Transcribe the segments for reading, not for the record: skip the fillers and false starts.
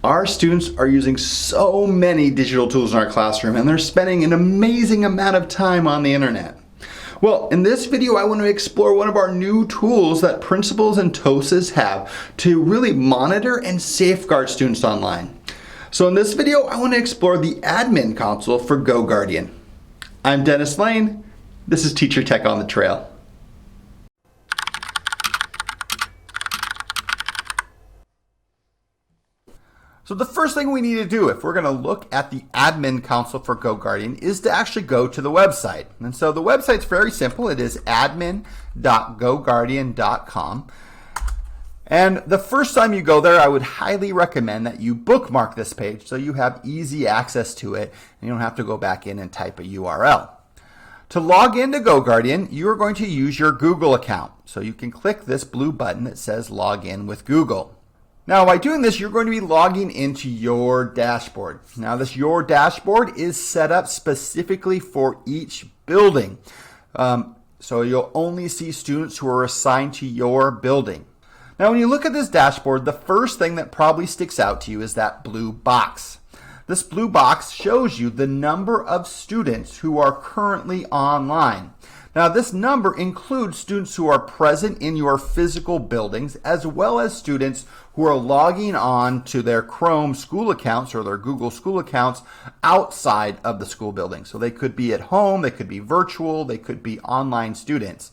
Our students are using so many digital tools in our classroom, and they're spending an amazing amount of time on the internet. Well, in this video, I want to explore one of our new tools that principals and TOSAs have to really monitor and safeguard students online. So in this video, I want to explore the admin console for GoGuardian. I'm Dennis Lane. This is Teacher Tech on the Trail. So the first thing we need to do if we're going to look at the admin console for GoGuardian is to actually go to the website. And so the website's very simple. It is admin.goguardian.com. And the first time you go there, I would highly recommend that you bookmark this page so you have easy access to it and you don't have to go back in and type a URL. To log into GoGuardian, you are going to use your Google account. So you can click this blue button that says Log In with Google. Now, by doing this, you're going to be logging into your dashboard. Now, this Your Dashboard is set up specifically for each building. So you'll only see students who are assigned to your building. Now, when you look at this dashboard, the first thing that probably sticks out to you is that blue box. This blue box shows you the number of students who are currently online. Now, this number includes students who are present in your physical buildings, as well as students who are logging on to their Chrome school accounts or their Google school accounts outside of the school building. So they could be at home, they could be virtual, they could be online students.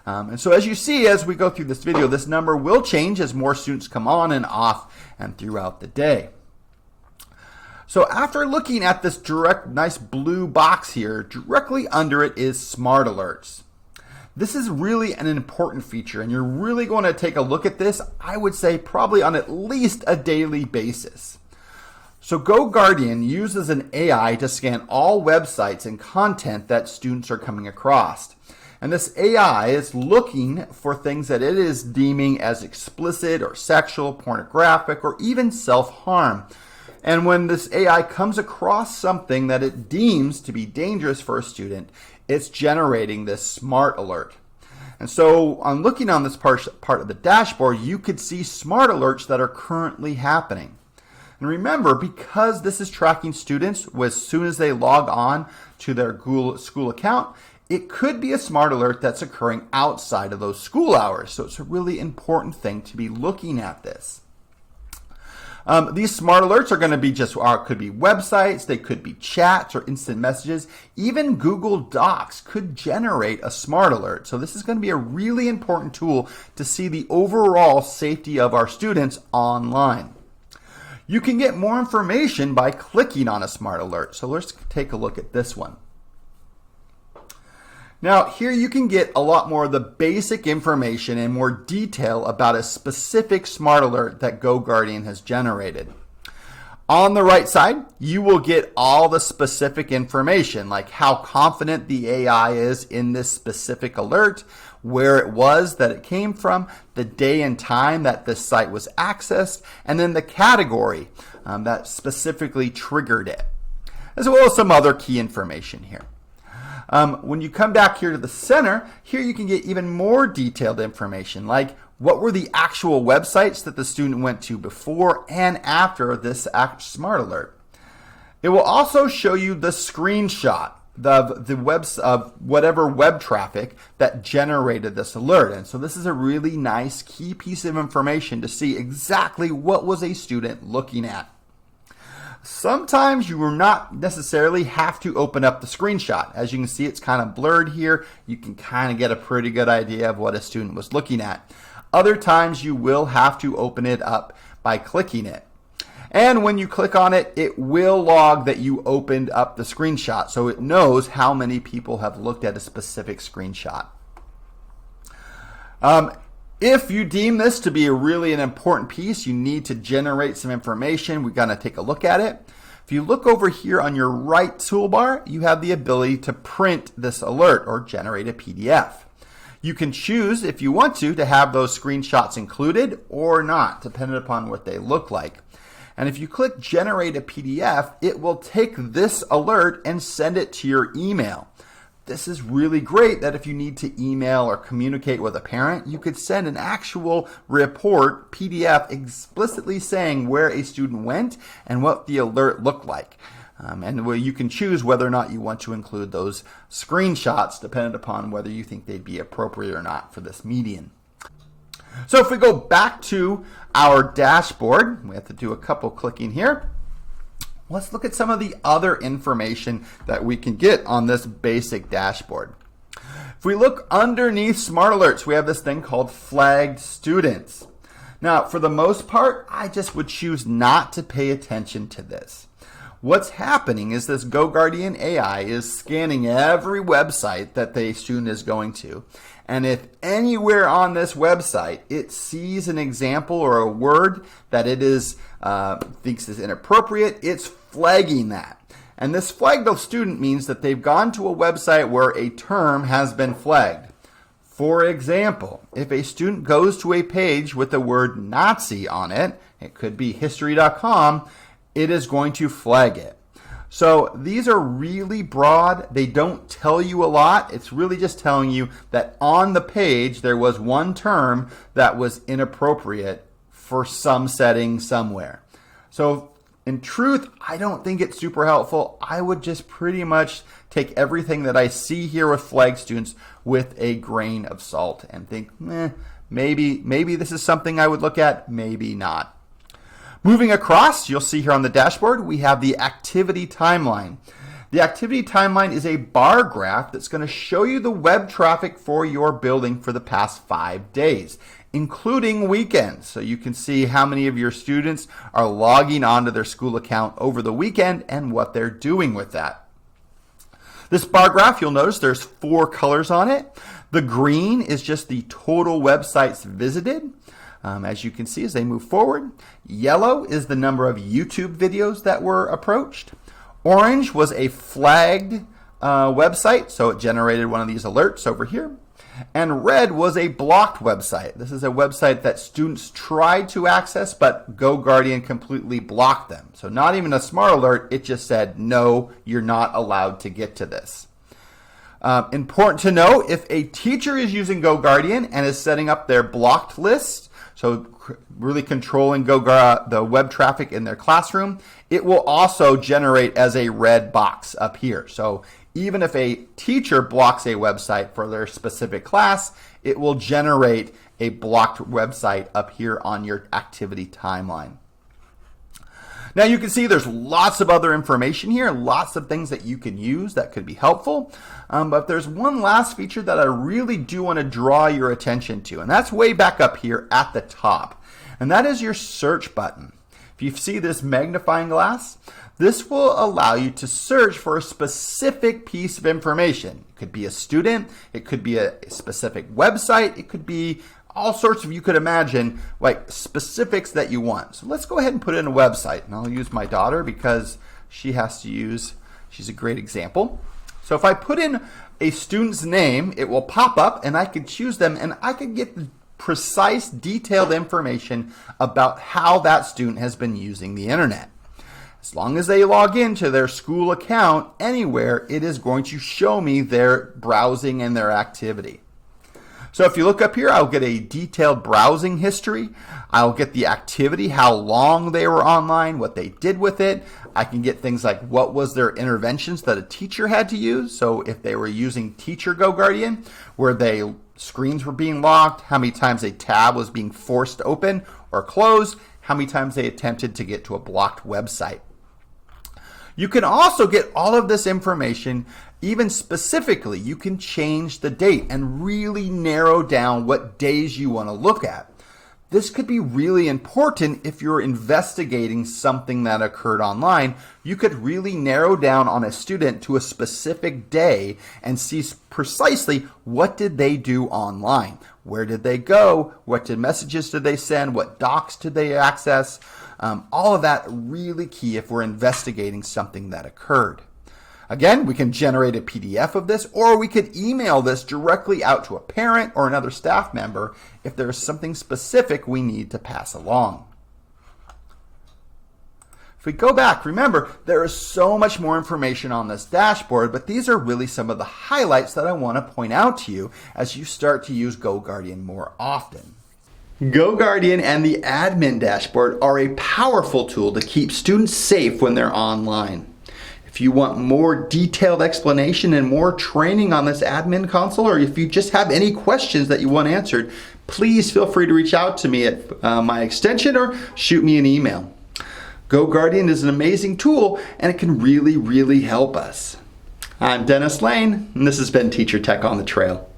And so as you see, as we go through this video, this number will change as more students come on and off and throughout the day. So after looking at this nice blue box here, directly under it is Smart Alerts. This is really an important feature, and you're really going to take a look at this, I would say probably on at least a daily basis. So GoGuardian uses an AI to scan all websites and content that students are coming across. And this AI is looking for things that it is deeming as explicit or sexual, pornographic, or even self-harm. And when this AI comes across something that it deems to be dangerous for a student, it's generating this smart alert. And so on looking on this part of the dashboard, you could see smart alerts that are currently happening. And remember, because this is tracking students as soon as they log on to their Google school account, it could be a smart alert that's occurring outside of those school hours. So it's a really important thing to be looking at this. These smart alerts are going to be could be websites, they could be chats or instant messages. Even Google Docs could generate a smart alert. So this is going to be a really important tool to see the overall safety of our students online. You can get more information by clicking on a smart alert. So let's take a look at this one. Now, here you can get a lot more of the basic information and more detail about a specific smart alert that GoGuardian has generated. On the right side, you will get all the specific information, like how confident the AI is in this specific alert, where it was that it came from, the day and time that this site was accessed, and then the category that specifically triggered it, as well as some other key information here. When you come back here to the center, here you can get even more detailed information, like what were the actual websites that the student went to before and after this smart alert. It will also show you the screenshot of whatever web traffic that generated this alert. And so this is a really nice key piece of information to see exactly what was a student looking at. Sometimes you will not necessarily have to open up the screenshot. As you can see, it's kind of blurred here. You can kind of get a pretty good idea of what a student was looking at. Other times you will have to open it up by clicking it. And when you click on it, it will log that you opened up the screenshot, so it knows how many people have looked at a specific screenshot. If you deem this to be really an important piece, you need to generate some information. We're going to take a look at it. If you look over here on your right toolbar, you have the ability to print this alert or generate a PDF. You can choose, if you want to have those screenshots included or not, depending upon what they look like. And if you click Generate a PDF, it will take this alert and send it to your email. this is really great that if you need to email or communicate with a parent, you could send an actual report, PDF, explicitly saying where a student went and what the alert looked like. And you can choose whether or not you want to include those screenshots, depending upon whether you think they'd be appropriate or not for this median. So if we go back to our dashboard, we have to do a couple clicking here. Let's look at some of the other information that we can get on this basic dashboard. If we look underneath Smart Alerts, we have this thing called flagged students. Now, for the most part, I just would choose not to pay attention to this. What's happening is this GoGuardian AI is scanning every website that the student is going to. And if anywhere on this website it sees an example or a word that it is thinks is inappropriate, it's flagging that. And this flagged student means that they've gone to a website where a term has been flagged. For example, if a student goes to a page with the word Nazi on it, it could be history.com, it is going to flag it. So these are really broad. They don't tell you a lot. It's really just telling you that on the page there was one term that was inappropriate for some setting somewhere. So in truth, I don't think it's super helpful. I would just pretty much take everything that I see here with flagged students with a grain of salt and think, maybe this is something I would look at, maybe not. Moving across, you'll see here on the dashboard, we have the activity timeline. The activity timeline is a bar graph that's going to show you the web traffic for your building for the past 5 days, including weekends. So you can see how many of your students are logging onto their school account over the weekend and what they're doing with that. This bar graph, you'll notice there's 4 colors on it. The green is just the total websites visited. As you can see as they move forward. Yellow is the number of YouTube videos that were approached. Orange was a flagged website, so it generated one of these alerts over here. And red was a blocked website. This is a website that students tried to access, but GoGuardian completely blocked them. So not even a smart alert, it just said, no, you're not allowed to get to this. Important to know, if a teacher is using GoGuardian and is setting up their blocked list, so really controlling the web traffic in their classroom, it will also generate as a red box up here. So even if a teacher blocks a website for their specific class, it will generate a blocked website up here on your activity timeline. Now you can see there's lots of other information here, lots of things that you can use that could be helpful. But there's one last feature that I really do want to draw your attention to, and that's way back up here at the top. And that is your search button. If you see this magnifying glass, this will allow you to search for a specific piece of information. It could be a student, it could be a specific website, it could be all sorts of, you could imagine, like specifics that you want. So let's go ahead and put in a website. And I'll use my daughter because she has to use, she's a great example. So if I put in a student's name, it will pop up and I could choose them and I could get the precise, detailed information about how that student has been using the internet. As long as they log into their school account anywhere, it is going to show me their browsing and their activity. So if you look up here, I'll get a detailed browsing history. I'll get the activity, how long they were online, what they did with it. I can get things like what was their interventions that a teacher had to use. So if they were using Teacher GoGuardian, where screens were being locked, how many times a tab was being forced open or closed, how many times they attempted to get to a blocked website. You can also get all of this information. Even specifically, you can change the date and really narrow down what days you want to look at. This could be really important if you're investigating something that occurred online. You could really narrow down on a student to a specific day and see precisely what did they do online. Where did they go? What messages did they send? What docs did they access? All of that really key if we're investigating something that occurred. Again, we can generate a PDF of this, or we could email this directly out to a parent or another staff member if there's something specific we need to pass along. If we go back, remember, there is so much more information on this dashboard, but these are really some of the highlights that I want to point out to you as you start to use GoGuardian more often. GoGuardian and the Admin Dashboard are a powerful tool to keep students safe when they're online. If you want more detailed explanation and more training on this admin console, or if you just have any questions that you want answered, please feel free to reach out to me at my extension or shoot me an email. GoGuardian is an amazing tool and it can really, really help us. I'm Dennis Lane, and this has been Teacher Tech on the Trail.